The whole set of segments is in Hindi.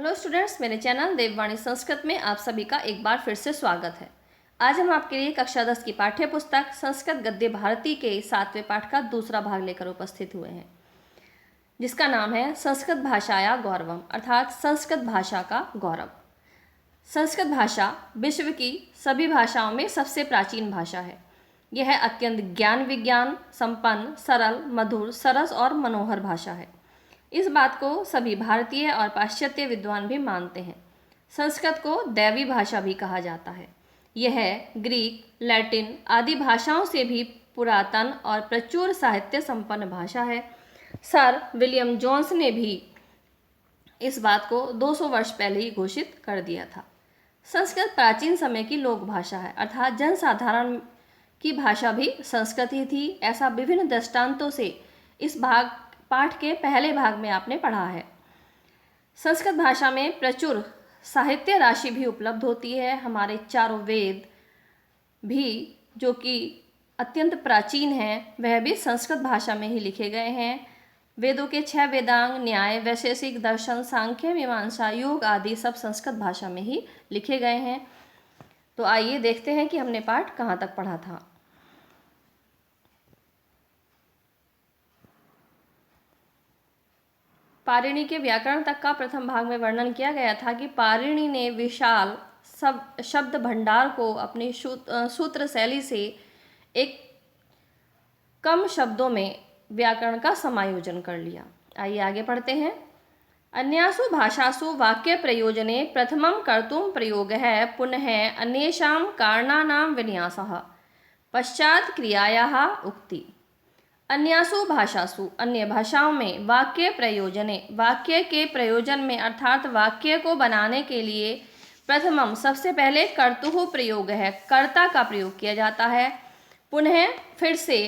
हेलो स्टूडेंट्स, मेरे चैनल देववाणी संस्कृत में आप सभी का एक बार फिर से स्वागत है। आज हम आपके लिए कक्षा 10 की पाठ्य पुस्तक संस्कृत गद्य भारती के 7वें पाठ का दूसरा भाग लेकर उपस्थित हुए हैं, जिसका नाम है संस्कृत भाषाया गौरवम, अर्थात संस्कृत भाषा का गौरव। संस्कृत भाषा विश्व की सभी भाषाओं में सबसे प्राचीन भाषा है। यह अत्यंत ज्ञान विज्ञान संपन्न, सरल, मधुर, सरस और मनोहर भाषा है। इस बात को सभी भारतीय और पाश्चात्य विद्वान भी मानते हैं। संस्कृत को दैवी भाषा भी कहा जाता है। यह ग्रीक, लैटिन आदि भाषाओं से भी पुरातन और प्रचुर साहित्य संपन्न भाषा है। सर विलियम जोन्स ने भी इस बात को 200 वर्ष पहले ही घोषित कर दिया था। संस्कृत प्राचीन समय की लोक भाषा है, अर्थात जनसाधारण की भाषा भी संस्कृत ही थी। ऐसा विभिन्न दृष्टांतों से इस पाठ के पहले भाग में आपने पढ़ा है। संस्कृत भाषा में प्रचुर साहित्य राशि भी उपलब्ध होती है। हमारे चारों वेद भी, जो कि अत्यंत प्राचीन हैं, वह भी संस्कृत भाषा में ही लिखे गए हैं। वेदों के 6 वेदांग, न्याय, वैशेषिक, दर्शन, सांख्य, मीमांसा, योग आदि सब संस्कृत भाषा में ही लिखे गए हैं। तो आइए देखते हैं कि हमने पाठ कहाँ तक पढ़ा था। पाणिनि के व्याकरण तक का प्रथम भाग में वर्णन किया गया था कि पाणिनि ने विशाल शब्द भंडार को अपनी सूत्र शैली से एक कम शब्दों में व्याकरण का समायोजन कर लिया। आइए आगे पढ़ते हैं। अन्यासु भाषासु वाक्य प्रयोजने प्रथमं कर्तुं प्रयोगः पुनः अन्येषां कारणानां विन्यासः पश्चात् क्रियायाः उक्ति। अन्यासु भाषासु, अन्य भाषाओं में, वाक्य प्रयोजने, वाक्य के प्रयोजन में अर्थात वाक्य को बनाने के लिए प्रथमम सबसे पहले कर्तुः प्रयोग है, कर्ता का प्रयोग किया जाता है। पुनः फिर से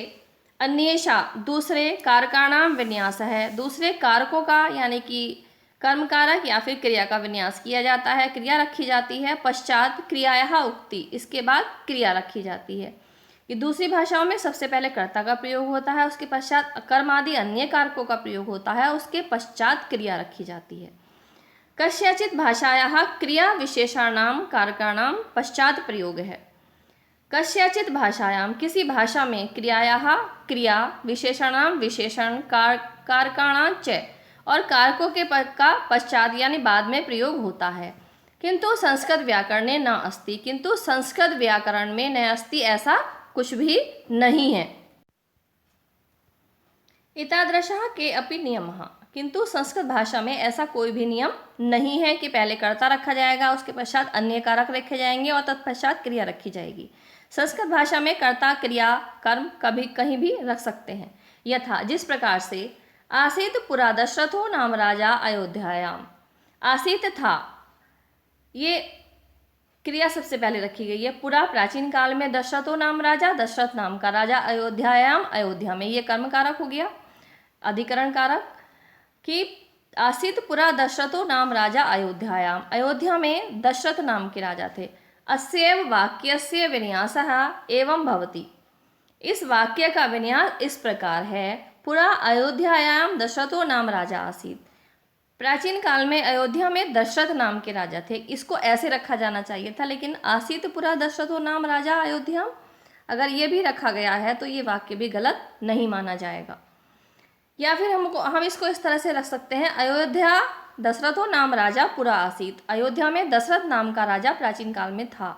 अन्येषा दूसरे कारकाणाम विन्यास है, दूसरे कारकों का यानी कि कर्म कारक या फिर क्रिया का विन्यास किया जाता है, क्रिया रखी जाती है। पश्चात क्रियाया उक्ति, इसके बाद क्रिया रखी जाती है। ये दूसरी भाषाओं में सबसे पहले कर्ता का प्रयोग होता है, उसके पश्चात कर्म आदि अन्य कारकों का प्रयोग होता है, उसके पश्चात क्रिया रखी जाती है। कस्यचित् भाषायाः क्रिया विशेषाणाम कारकाणाम पश्चात प्रयोग है। कस्यचित् भाषायाम, किसी भाषा में, क्रियायाः क्रिया, विशेषणाम विशेषण, कारकाणां च और कारकों के का पश्चात यानी बाद में प्रयोग होता है। किंतु संस्कृत व्याकरणे न अस्ति, किंतु संस्कृत व्याकरण में न अस्ति, ऐसा कुछ भी नहीं है। एतादृशः के अपि नियमः, किंतु संस्कृत भाषा में ऐसा कोई भी नियम नहीं है कि पहले कर्ता रखा जाएगा, उसके पश्चात अन्य कारक रखे जाएंगे और तत्पश्चात क्रिया रखी जाएगी। संस्कृत भाषा में कर्ता, क्रिया, कर्म कभी कहीं भी रख सकते हैं। यथा, जिस प्रकार से आसीत पुरा दशरथो नाम राजा अयोध्यायाम, आसीत था, ये क्रिया सबसे पहले रखी गई है। पुरा प्राचीन काल में, दशरथो नाम राजा, दशरथ नाम का राजा, अयोध्यायाम अयोध्या में, ये कर्म कारक हो गया, अधिकरण कारक। कि आसीत पुरा दशरथो नाम राजा अयोध्यायाम, अयोध्या में दशरथ नाम के राजा थे। अस्यैव वाक्यस्य विन्यासः एवं भवति, इस वाक्य का विन्यास इस प्रकार है। पुरा अयोध्यायाम दशरथो नाम राजा आसीत, प्राचीन काल में अयोध्या में दशरथ नाम के राजा थे, इसको ऐसे रखा जाना चाहिए था, लेकिन आसीत पुरा दशरथो नाम राजा अयोध्या, अगर ये भी रखा गया है तो ये वाक्य भी गलत नहीं माना जाएगा। या फिर हम इसको इस तरह से रख सकते हैं, अयोध्या दशरथो नाम राजा पुरा आसीत, अयोध्या में दशरथ नाम का राजा प्राचीन काल में था।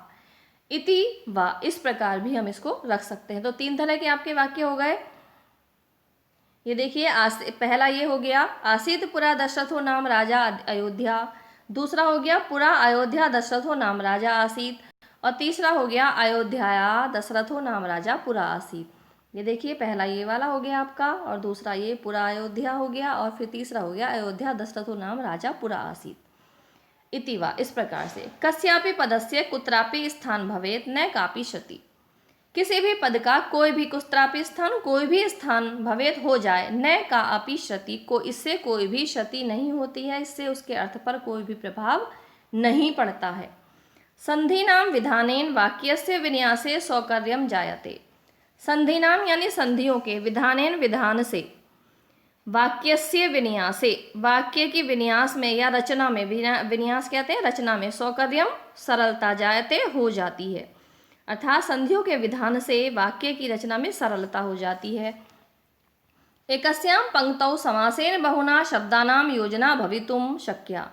इति वा, इस प्रकार भी हम इसको रख सकते हैं। तो 3 तरह के आपके वाक्य हो गए। ये देखिए, पहला ये हो गया, आसीत पुरा दशरथो नाम राजा अयोध्या। दूसरा हो गया, पुरा अयोध्या दशरथो नाम राजा आसीत। और तीसरा हो गया, अयोध्या दशरथो नाम राजा पुरा आसीत। ये देखिए, पहला ये वाला हो गया आपका, और दूसरा ये पुरा अयोध्या हो गया, और फिर तीसरा हो गया अयोध्या दशरथो नाम राजा पुरा आसीत। इति वा, इस प्रकार से। कस्यापि पदस्य कुत्रापि स्थान भवेत् न कापि क्षति, किसी भी पद का कोई भी कुत्रापि स्थान, कोई भी स्थान भवेद हो जाए, न का अपि क्षति, को इससे कोई भी क्षति नहीं होती है, इससे उसके अर्थ पर कोई भी प्रभाव नहीं पड़ता है। संधिनाम विधानेन वाक्यस्य विन्यासे सौकर्यम जायते, संधिनाम यानी संधियों के, विधानेन विधान से, वाक्यस्य विन्यासे, वाक्य की विन्यास में या रचना में, विन्यास कहते हैं रचना में, सौकर्यम सरलता जायते हो जाती है, अर्थात संधियों के विधान से वाक्य की रचना में सरलता हो जाती है। एकस्यां पंक्तौ समासेन बहुना शब्दानां योजना भवितुम शक्या।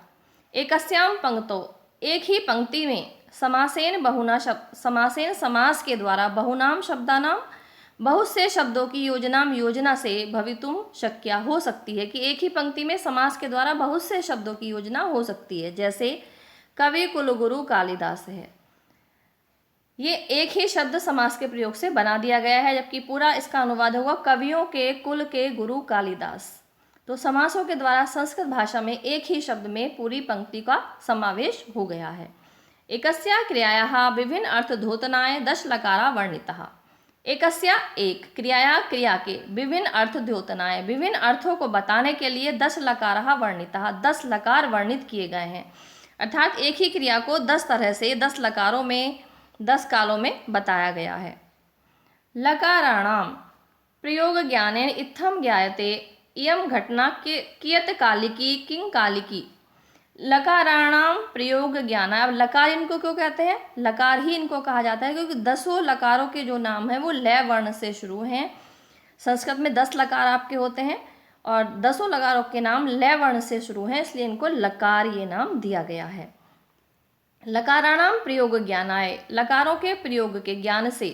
एकस्यां पंक्तौ, एक ही पंक्ति में, समासेन बहुना समासेन समास के द्वारा, बहुनाम शब्दानाम बहुत से शब्दों की योजना से भवितुम शक्या हो सकती है, कि एक ही पंक्ति में समास के द्वारा बहुत से शब्दों की योजना हो सकती है। जैसे कवि कुलगुरु कालिदास है, ये एक ही शब्द समास के प्रयोग से बना दिया गया है, जबकि पूरा इसका अनुवाद होगा कवियों के कुल के गुरु कालिदास। तो समासों के द्वारा संस्कृत भाषा में एक ही शब्द में पूरी पंक्ति का समावेश हो गया है। एकस्या क्रियायाः विभिन्न अर्थ द्योतनाय 10 लकारा वर्णितः। एकस्या, एक, क्रियाया, क्रिया के, विभिन्न अर्थ द्योतनाय, विभिन्न अर्थों को बताने के लिए 10 लकारा वर्णितः, 10 लकार वर्णित किए गए हैं। अर्थात एक ही क्रिया को 10 तरह से 10 लकारों में 10 कालों में बताया गया है। लकाराणाम प्रयोग ज्ञानेन इत्थम ज्ञायते इयं घटना कियत कालिकी किं कालिकी। लकाराणाम प्रयोग ज्ञान, अब लकार इनको क्यों कहते हैं, लकार ही इनको कहा जाता है क्योंकि 10 लकारों के जो नाम हैं वो लय वर्ण से शुरू हैं। संस्कृत में 10 लकार आपके होते हैं और 10 लकारों के नाम लय वर्ण से शुरू हैं, इसलिए इनको लकार ये नाम दिया गया है। लकाराणाम प्रयोग ज्ञानाय, लकारों के प्रयोग के ज्ञान से,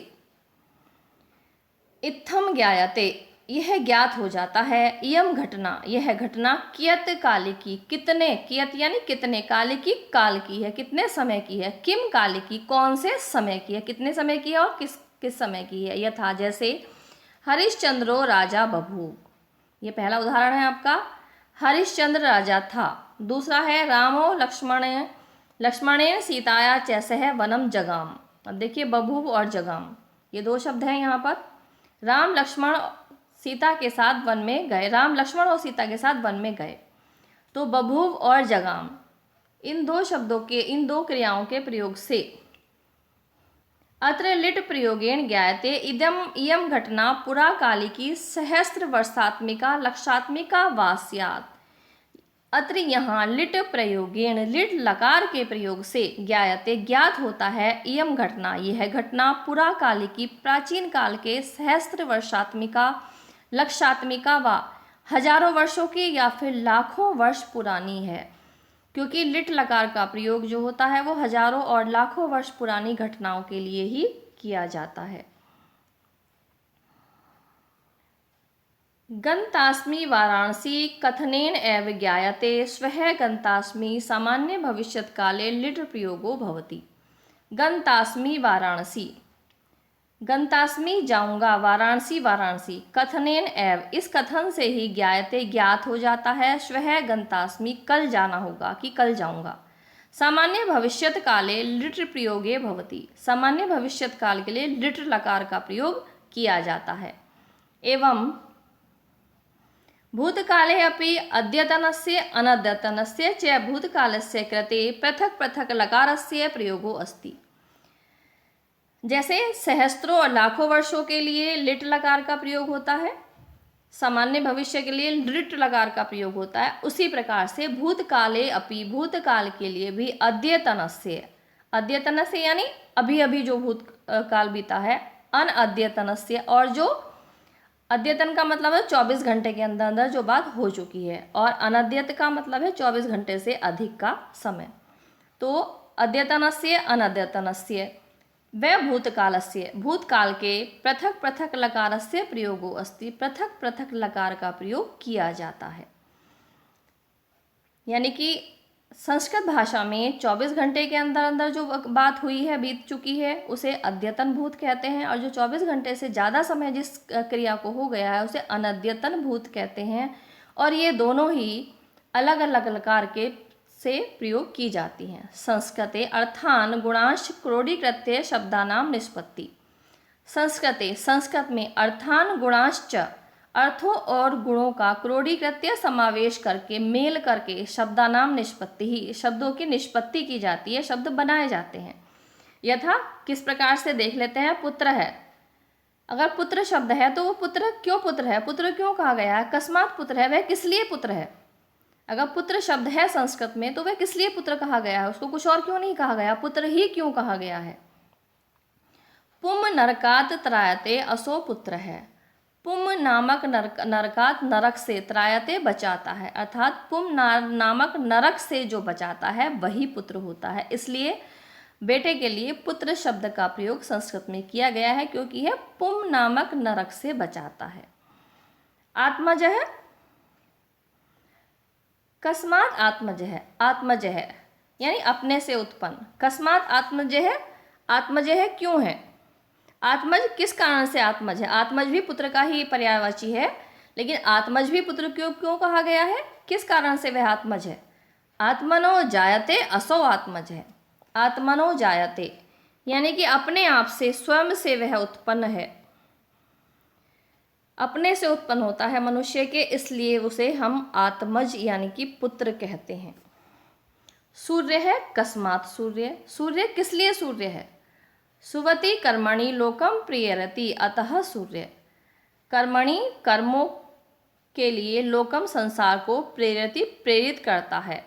इत्थम ज्ञायते, यह ज्ञात हो जाता है, इयम घटना, यह घटना, कियत कालिकी, कितने, कियत यानी कितने, कालिकी काल की है, कितने समय की है, किम कालिकी, कौन से समय की है, कितने समय की है और किस समय की है। यथा, जैसे हरिश्चंद्रो राजा बभूव, ये पहला उदाहरण है आपका, हरिश्चंद्र राजा था। दूसरा है रामो लक्ष्मणेन सीताया च सह वनम जगाम। अब देखिए बभूव और जगाम ये 2 शब्द हैं यहाँ पर। राम लक्ष्मण सीता के साथ वन में गए, राम लक्ष्मण और सीता के साथ वन में गए, तो बभूव और जगाम इन 2 शब्दों के, इन 2 क्रियाओं के प्रयोग से अत्र लिट प्रयोगेण ज्ञायते इयम घटना पुरा कालिकी सहस्त्र वर्षात्मिका लक्षात्मिका वा स्यात्। अत्र यहाँ लिट प्रयोगेण, लिट लकार के प्रयोग से, ज्ञायते ज्ञात होता है, इयम घटना, यह घटना, पुरा कालिकी प्राचीन काल के, सहस्त्र वर्षात्मिका लक्षात्मिका वा हजारों वर्षों की या फिर लाखों वर्ष पुरानी है, क्योंकि लिट लकार का प्रयोग जो होता है वो हजारों और लाखों वर्ष पुरानी घटनाओं के लिए ही किया जाता है। गन्तास्मि वाराणसी कथनेन एव ज्ञायते स्वः गन्तास्मि सामान्य भविष्यत् काले लिट प्रयोगो भवति। गन्तास्मि वाराणसी, गन्तास्मि जाऊंगा, वाराणसी वाराणसी, कथनेन एव, इस कथन से ही ज्ञायते ज्ञात हो जाता है, स्वः गन्तास्मि कल जाना होगा कि कल जाऊंगा, सामान्य भविष्यत् काले लिट प्रयोगे भवति, सामान्य भविष्यत् काल के लिए लिट लकार का प्रयोग किया जाता है। एवं भूतकाले अपि अद्यतनस्य अनद्यतनस्य च भूतकालस्य कृते पृथक पृथक लकारस्य प्रयोगो अस्ति। जैसे सहस्त्रों और लाखों वर्षों के लिए लिट लकार का प्रयोग होता है, सामान्य भविष्य के लिए लिट लकार का प्रयोग होता है, उसी प्रकार से भूतकाले अपि, भूतकाल के लिए भी अद्यतनस्य, अद्यतनस्य यानी अभी अभी जो भूतकाल बीता है, अनअद्यतनस्य, और जो अद्यतन का मतलब है 24 घंटे के अंदर अंदर जो बात हो चुकी है, और अनद्यत का मतलब है 24 घंटे से अधिक का समय। तो अद्यतनस्य अनद्यतनस्य व भूतकालस्य, भूतकाल के पृथक पृथक लकारस्य प्रयोगो अस्ति, पृथक पृथक लकार का प्रयोग किया जाता है। यानी कि संस्कृत भाषा में 24 घंटे के अंदर अंदर जो बात हुई है, बीत चुकी है, उसे अद्यतन भूत कहते हैं, और जो 24 घंटे से ज़्यादा समय जिस क्रिया को हो गया है उसे अनद्यतन भूत कहते हैं। और ये दोनों ही अलग अलग लकार के से प्रयोग की जाती हैं। संस्कृते अर्थान गुणांश क्रोडीकृत्य शब्दानाम निष्पत्ति। संस्कृते, संस्कृत में अर्थान गुणांश्च, अर्थों और गुणों का क्रोडीकृत्य समावेश करके, मेल करके, शब्दानाम निष्पत्ति ही, शब्दों की निष्पत्ति की जाती है, शब्द बनाए जाते हैं। यथा किस प्रकार से देख लेते हैं, पुत्र है, अगर पुत्र शब्द है तो वो पुत्र क्यों पुत्र है, पुत्र क्यों कहा गया है, कस्मात पुत्र है, वह किस लिए पुत्र है। अगर पुत्र शब्द है संस्कृत में तो वह किस लिए पुत्र कहा गया है, उसको कुछ और क्यों नहीं कहा गया, पुत्र ही क्यों कहा गया है। पुम नरकात त्रायते असो पुत्र है। पुम नामक नरकात नरक से त्रायते बचाता है, अर्थात पुम नामक नरक से जो बचाता है वही पुत्र होता है। इसलिए बेटे के लिए पुत्र शब्द का प्रयोग संस्कृत में किया गया है, क्योंकि यह पुम नामक नरक से बचाता है। आत्मज है, कस्मात आत्मज है, आत्मज है यानी अपने से उत्पन्न। कस्मात आत्मज है, आत्मज है क्यों है, आत्मज किस कारण से आत्मज है। आत्मज भी पुत्र का ही पर्यायवाची है, लेकिन आत्मज भी पुत्र क्यों क्यों कहा गया है, किस कारण से वह आत्मज है। आत्मनो जायते असो आत्मज है। आत्मनो जायते यानी कि अपने आप से, स्वयं से वह उत्पन्न है, अपने से उत्पन्न होता है मनुष्य के, इसलिए उसे हम आत्मज यानी कि पुत्र कहते हैं। सूर्य है, कस्मात सूर्य, सूर्य किस लिए सूर्य है। सुवति कर्मणि लोकम प्रियरति अतः सूर्य। कर्मणि कर्मों के लिए, लोकम संसार को, प्रेरति प्रेरित करता है,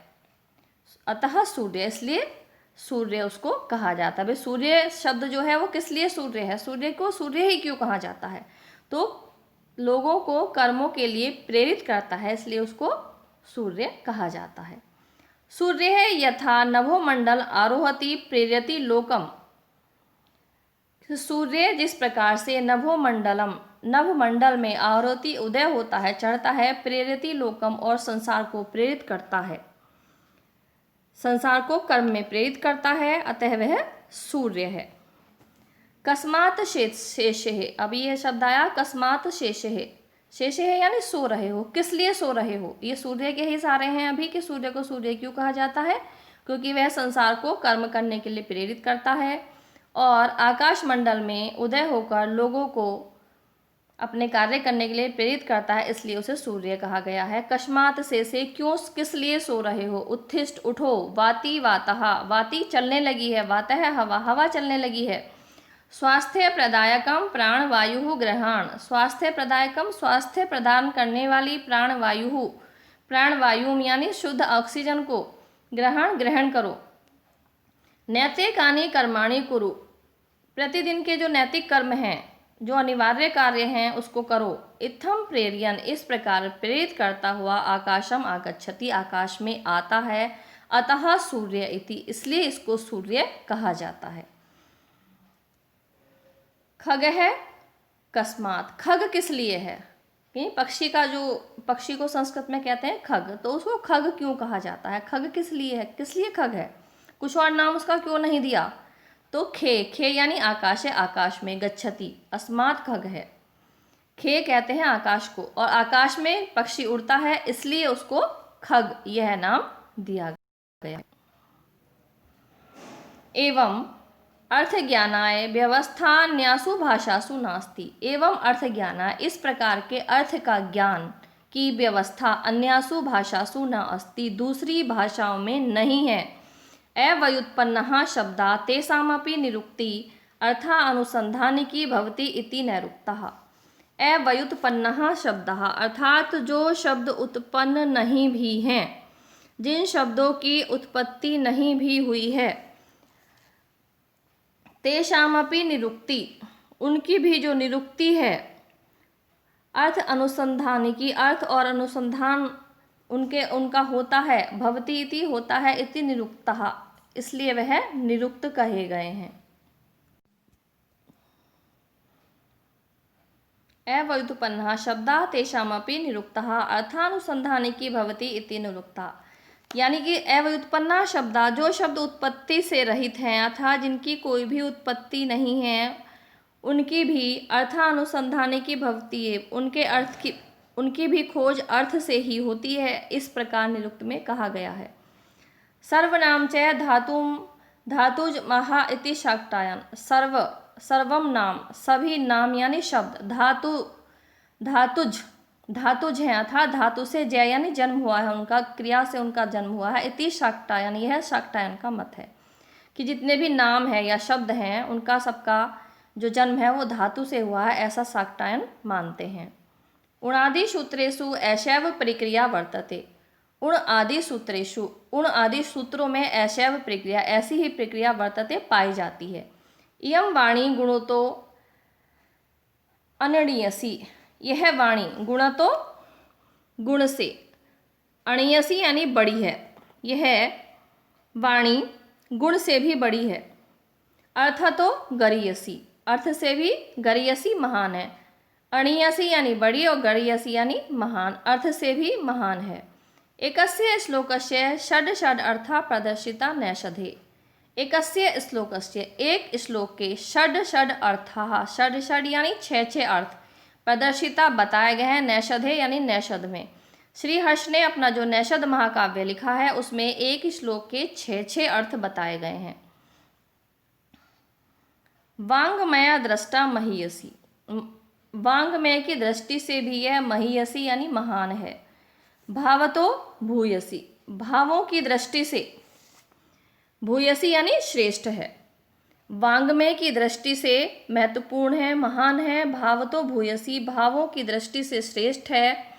अतः सूर्य इसलिए सूर्य उसको कहा जाता है। भाई सूर्य शब्द जो है वो किस लिए सूर्य है, सूर्य को सूर्य ही क्यों कहा जाता है, तो लोगों को कर्मों के लिए प्रेरित करता है, इसलिए उसको सूर्य कहा जाता है। सूर्य है यथा नभो मंडल आरोहति प्रेरति लोकम। सूर्य जिस प्रकार से नभोमंडलम, नभमंडल में आरोति उदय होता है, चढ़ता है, प्रेरति लोकम और संसार को प्रेरित करता है, संसार को कर्म में प्रेरित करता है, अतः वह सूर्य है। कस्मात शेष है, अभी यह शब्द आया कस्मात शेष है, शेष है यानी सो रहे हो, किस लिए सो रहे हो, ये सूर्य के ही सारे हैं अभी कि सूर्य को सूर्य क्यों कहा जाता है, क्योंकि वह संसार को कर्म करने के लिए प्रेरित करता है और आकाश मंडल में उदय होकर लोगों को अपने कार्य करने के लिए प्रेरित करता है, इसलिए उसे सूर्य कहा गया है। कस्मात से क्यों किस लिए सो रहे हो, उत्थिष्ठ उठो, वाति वातः, वाति चलने लगी है, वातः हवा, हवा चलने लगी है। स्वास्थ्य प्रदायकम प्राण वायु ग्रहण, स्वास्थ्य प्रदायकम स्वास्थ्य प्रदान करने वाली, प्राण वायु, प्राण वायु यानी शुद्ध ऑक्सीजन को, ग्रहण करो। नैतिकानि कर्माणि कुरु, प्रतिदिन के जो नैतिक कर्म हैं, जो अनिवार्य कार्य हैं उसको करो। इत्थम प्रेरियन, इस प्रकार प्रेरित करता हुआ, आकाशम आगच्छति, आकाश में आता है, अतः सूर्य इति, इसलिए इसको सूर्य कहा जाता है। खग है, कस्मात, खग किस लिए है, पक्षी का जो, पक्षी को संस्कृत में कहते हैं खग, तो उसको खग क्यों कहा जाता है, खग किस लिए है, किस लिए खग है, कुछ और नाम उसका क्यों नहीं दिया, तो खे, खे यानी आकाश है, आकाश में, गच्छति, अस्मात् खग है, खे कहते हैं आकाश को, और आकाश में पक्षी उड़ता है इसलिए उसको खग यह नाम दिया गया। एवं अर्थ ज्ञानाय व्यवस्था न्यासु भाषासु नास्ति, एवं अर्थ ज्ञानाय, इस प्रकार के अर्थ का ज्ञान की व्यवस्था अन्यासु भाषासु न अस्ति, दूसरी भाषाओं में नहीं है। अव्युत्पन्नः शब्दा तेषामपि निरुक्ति अर्था अनुसंधानिकी भवति इति नैरुक्तः। अव्युत्पन्नः शब्दः अर्थात जो शब्द उत्पन्न नहीं भी हैं, जिन शब्दों की उत्पत्ति नहीं भी हुई है, तेषामपि निरुक्ति, उनकी भी जो निरुक्ति है, अर्थ अनुसंधानिकी, अर्थ और अनुसंधान उनका होता है, भवति इति होता है, इति निरुक्तः, इसलिए वह निरुक्त कहे गए हैं। अव्युत्पन्नः शब्दाः तेषामपि निरुक्तः अर्थानुसंधानिकी भवति इति निरुक्तः, यानी कि अव्युत्पन्ना शब्दा, जो शब्द उत्पत्ति से रहित हैं अर्थात जिनकी कोई भी उत्पत्ति नहीं है, उनकी भी अर्थानुसंधानिकी भवति है, उनके अर्थ की, उनकी भी खोज अर्थ से ही होती है, इस प्रकार निरुक्त में कहा गया है। सर्वनाम च धातुज महा इति शाक्तायन, सर्वम नाम, सभी नाम यानी शब्द, धातुज हैं अर्थात धातु से जय यानी जन्म हुआ है उनका, क्रिया से उनका जन्म हुआ है, इति शाक्तायन, यह शाक्तायन का मत है कि जितने भी नाम है या शब्द हैं उनका सबका जो जन्म है वो धातु से हुआ है, ऐसा शाक्टायन मानते हैं। उणादि सूत्रेषु ऐशैव प्रक्रिया वर्तते। उण आदि सूत्रों में ऐशैव प्रक्रिया, ऐसी ही प्रक्रिया वर्तते पाई जाती है। इयं वाणी गुणतो अनणीयसी, यह वाणी गुणतो गुण से, अणीयसी यानी बड़ी है, यह वाणी गुण से भी बड़ी है। अर्थतो गरीयसी, अर्थ से भी गरीयसी महान है। अणीयसी यानी बड़ी और गरीयसी यानी महान, अर्थ से भी महान है। एकस्य श्लोकस्य षड् अर्था प्रदर्शिता नैषधे। एकस्य श्लोकस्य, एक श्लोक के षड् अर्थाः, षड् यानी 6 अर्थ, प्रदर्शिता बताए गए हैं, नैषधे यानी नैषध में। श्री हर्ष ने अपना जो नैषध महाकाव्य लिखा है उसमें एक श्लोक के 6 अर्थ बताए गए हैं। वांगमया दृष्टा महीयसी, वांगमय की दृष्टि से भी यह महीयसी यानी महान है। भावतो भूयसी, भावों की दृष्टि से भूयसी यानी श्रेष्ठ है। वांगमय की दृष्टि से महत्वपूर्ण है, महान है। भावतो भूयसी, भावों की दृष्टि से श्रेष्ठ है।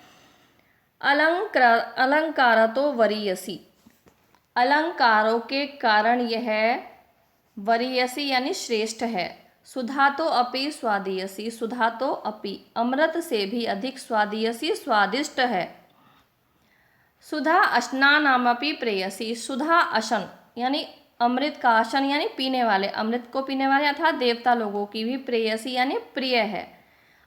अलंकारतो वरीयसी, अलंकारों के कारण यह वरीयसी यानी श्रेष्ठ है। सुधातो अपि स्वादीयसी, सुधातो अपि, अमृत से भी अधिक स्वादीयसी, स्वादिष्ट है। सुधा अशनानामपि प्रेयसी, सुधा अशन यानी अमृत का, अशन यानी पीने वाले, अमृत को पीने वाले अर्थात देवता लोगों की भी प्रेयसी यानी प्रिय है।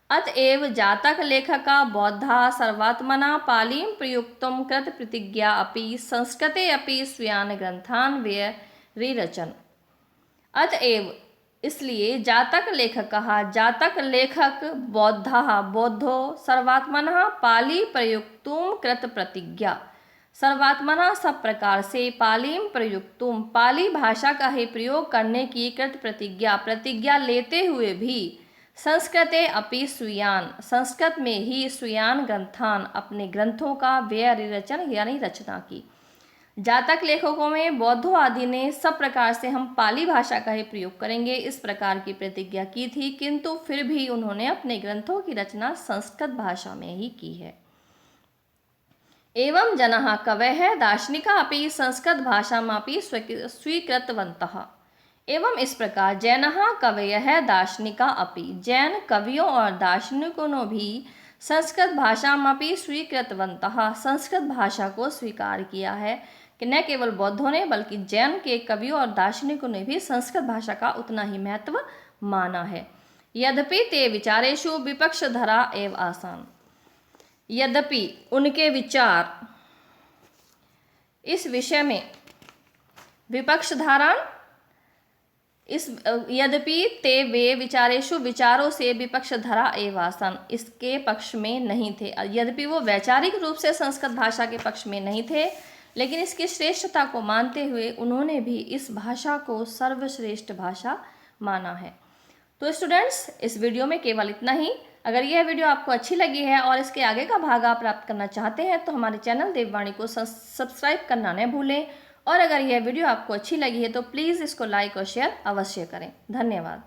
अतएव जातक लेखका बौद्धा सर्वात्मना पालीं प्रयुक्तुं कृत प्रतिज्ञा अपि संस्कृते अपि स्वीयान् ग्रंथान् विरचन। अतएव इसलिए जातक लेखक कहा, जातक लेखक बौद्धा, बौद्धो सर्वात्मना पाली प्रयुक्तुम कृत प्रतिज्ञा, सर्वात्मना सब प्रकार से, पालीम प्रयुक्तुम पाली भाषा का ही प्रयोग करने की कृत प्रतिज्ञा, प्रतिज्ञा लेते हुए भी, संस्कृते अपि स्वीयान, संस्कृत में ही स्वीयान ग्रंथान, अपने ग्रंथों का विरचन यानी रचना की। जातक लेखकों में बौद्धों आदि ने सब प्रकार से हम पाली भाषा का ही प्रयोग करेंगे इस प्रकार की प्रतिज्ञा की थी, किंतु फिर भी उन्होंने अपने ग्रंथों की रचना संस्कृत भाषा में ही की है। एवं जनः कवयः दार्शनिका अपि संस्कृत भाषामपि स्वीकृतवन्तः। एवं इस प्रकार जैनः कवयः दार्शनिका अपि, जैन कवियों और दार्शनिकों ने भी संस्कृत भाषामपि स्वीकृतवन्तः, संस्कृत भाषा को स्वीकार किया है। कि न केवल बौद्धों ने बल्कि जैन के कवियों और दार्शनिकों ने भी संस्कृत भाषा का उतना ही महत्व माना है। यद्यपि ते विचारेषु विपक्षधरा एव आसान, यद्यपि उनके विचार इस विषय में विपक्षधारा, इस यद्यपि ते वे विचारेषु, विचारों से विपक्षधरा एव आसन, इसके पक्ष में नहीं थे। यद्यपि वो वैचारिक रूप से संस्कृत भाषा के पक्ष में नहीं थे, लेकिन इसकी श्रेष्ठता को मानते हुए उन्होंने भी इस भाषा को सर्वश्रेष्ठ भाषा माना है। तो स्टूडेंट्स, इस वीडियो में केवल इतना ही। अगर यह वीडियो आपको अच्छी लगी है और इसके आगे का भाग आप प्राप्त करना चाहते हैं तो हमारे चैनल देववाणी को सब्सक्राइब करना न भूलें। और अगर यह वीडियो आपको अच्छी लगी है तो प्लीज़ इसको लाइक और शेयर अवश्य करें। धन्यवाद।